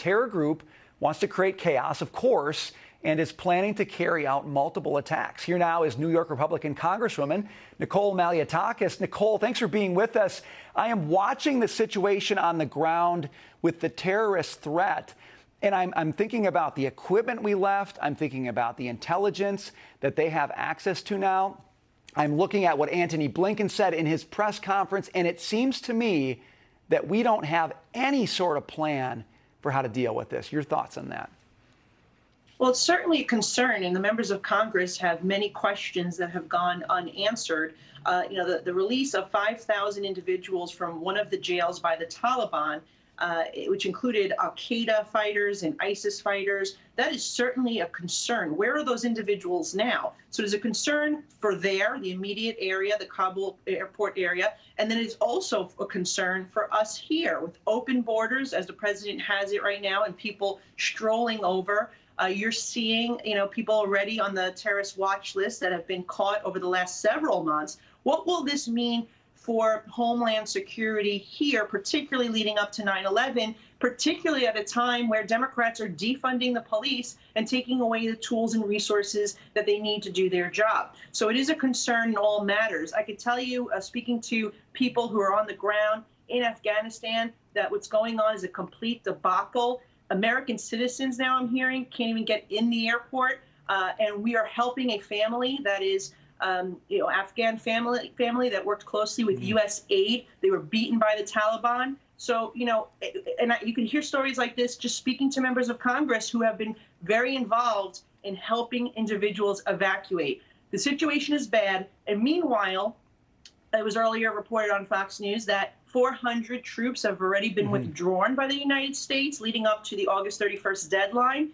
terror group wants to create chaos, of course, and is planning to carry out multiple attacks. Here now is New York Republican Congresswoman Nicole Malliotakis. Nicole, thanks for being with us. I am watching the situation on the ground with the terrorist threat, and I'm thinking about the equipment we left. I'm thinking about the intelligence that they have access to now. I'm looking at what Antony Blinken said in his press conference, and it seems to me that we don't have any sort of plan for how to deal with this. Your thoughts on that? Well, it's certainly a concern, and the members of Congress have many questions that have gone unanswered. The release of 5,000 individuals from one of the jails by the Taliban, which included al-Qaeda fighters and ISIS fighters, that is certainly a concern. Where are those individuals now? So there's a concern for the immediate area, the Kabul airport area, and then it's also a concern for us here with open borders, as the president has it right now, and people strolling over. You're seeing, people already on the terrorist watch list that have been caught over the last several months. What will this mean for Homeland Security here, particularly leading up to 9/11, particularly at a time where Democrats are defunding the police and taking away the tools and resources that they need to do their job? So it is a concern in all matters. I could tell you, speaking to people who are on the ground in Afghanistan, that what's going on is a complete debacle. American citizens now, I'm hearing, can't even get in the airport, and we are helping a family that is, Afghan family that worked closely with U.S. aid. They were beaten by the Taliban. So, you can hear stories like this just speaking to members of Congress who have been very involved in helping individuals evacuate. The situation is bad, and meanwhile, it was earlier reported on Fox News that 400 troops have already been withdrawn by the United States leading up to the August 31st deadline,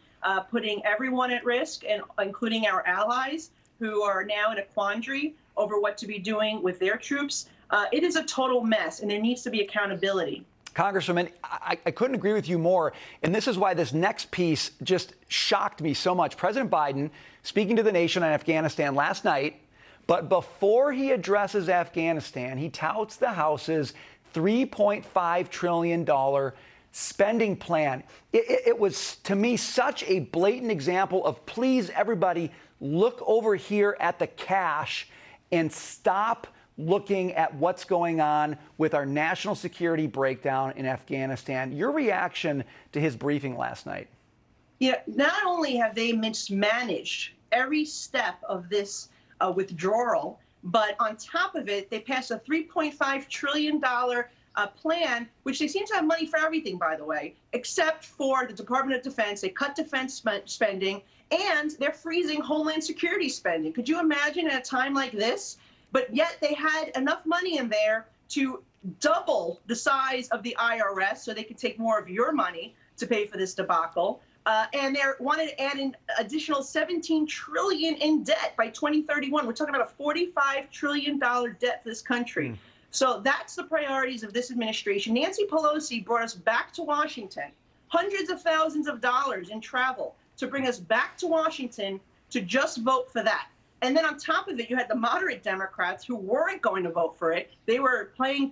putting everyone at risk, and including our allies who are now in a quandary over what to be doing with their troops. It is a total mess, and there needs to be accountability. Congresswoman, I couldn't agree with you more, and this is why this next piece just shocked me so much. President Biden speaking to the nation on Afghanistan last night, but before he addresses Afghanistan, he touts the House's $3.5 trillion spending plan. It was, to me, such a blatant example of, please, everybody, look over here at the cash and stop looking at what's going on with our national security breakdown in Afghanistan. Your reaction to his briefing last night? Yeah, not only have they mismanaged every step of this withdrawal, but on top of it, they passed a $3.5 trillion plan, which they seem to have money for everything, by the way, except for the Department of Defense. They cut defense spending, and they're freezing Homeland Security spending. Could you imagine at a time like this? But yet they had enough money in there to double the size of the IRS so they could take more of your money to pay for this debacle. And they wanted to add an additional $17 trillion in debt by 2031. We're talking about a $45 trillion debt for this country. So that's the priorities of this administration. Nancy Pelosi brought us back to Washington, hundreds of thousands of dollars in travel to bring us back to Washington to just vote for that. And then on top of it, you had the moderate Democrats who weren't going to vote for it. They were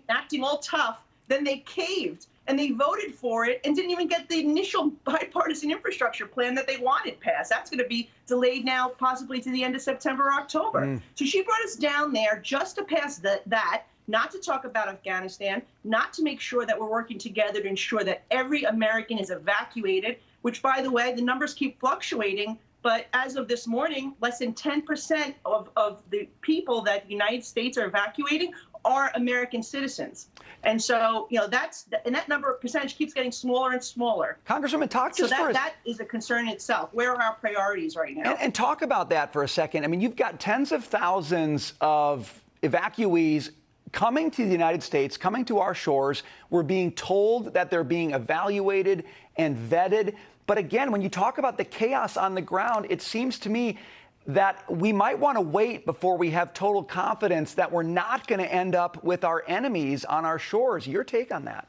acting all tough. Then they caved. And they voted for it and didn't even get the initial bipartisan infrastructure plan that they wanted passed. That's going to be delayed now, possibly to the end of September or October. So she brought us down there just to pass that, not to talk about Afghanistan, not to make sure that we're working together to ensure that every American is evacuated, which, by the way, the numbers keep fluctuating. But as of this morning, less than 10% of the people that the United States are evacuating are American citizens. And so, that number of percentage keeps getting smaller and smaller. Congresswoman, talk to us first. That is a concern in itself. Where are our priorities right now? And talk about that for a second. I mean, you've got tens of thousands of evacuees coming to the United States, coming to our shores. We're being told that they're being evaluated and vetted. But again, when you talk about the chaos on the ground, it seems to me that we might want to wait before we have total confidence that we're not going to end up with our enemies on our shores. Your take on that?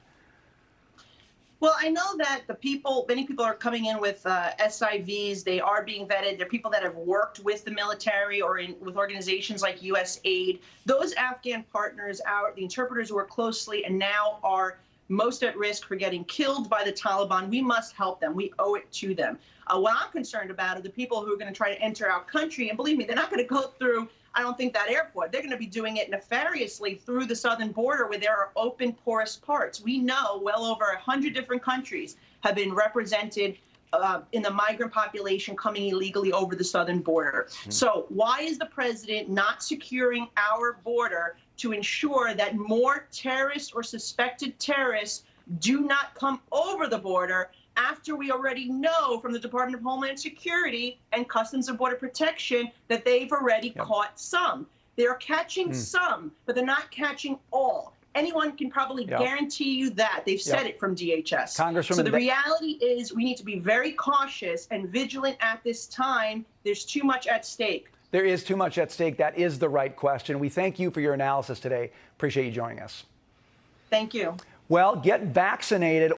Well, I know that many people are coming in with SIVs. They are being vetted. They're people that have worked with the military or with organizations like U.S. aid. Those Afghan partners, the interpreters work closely and now are most at risk for getting killed by the Taliban. We must help them. We owe it to them. What I'm concerned about are the people who are going to try to enter our country. And believe me, they're not going to go through, I don't think, that airport. They're going to be doing it nefariously through the southern border where there are open, porous parts. We know well over 100 different countries have been represented in the migrant population coming illegally over the southern border. So why is the president not securing our border to ensure that more terrorists or suspected terrorists do not come over the border after we already know from the Department of Homeland Security and Customs and Border Protection that they've already caught some? They're catching some, but they're not catching all. Anyone can probably guarantee you that. They've said it from DHS. Congresswoman, so the reality is we need to be very cautious and vigilant at this time. There's too much at stake. There is too much at stake. That is the right question. We thank you for your analysis today. Appreciate you joining us. Thank you. Well, get vaccinated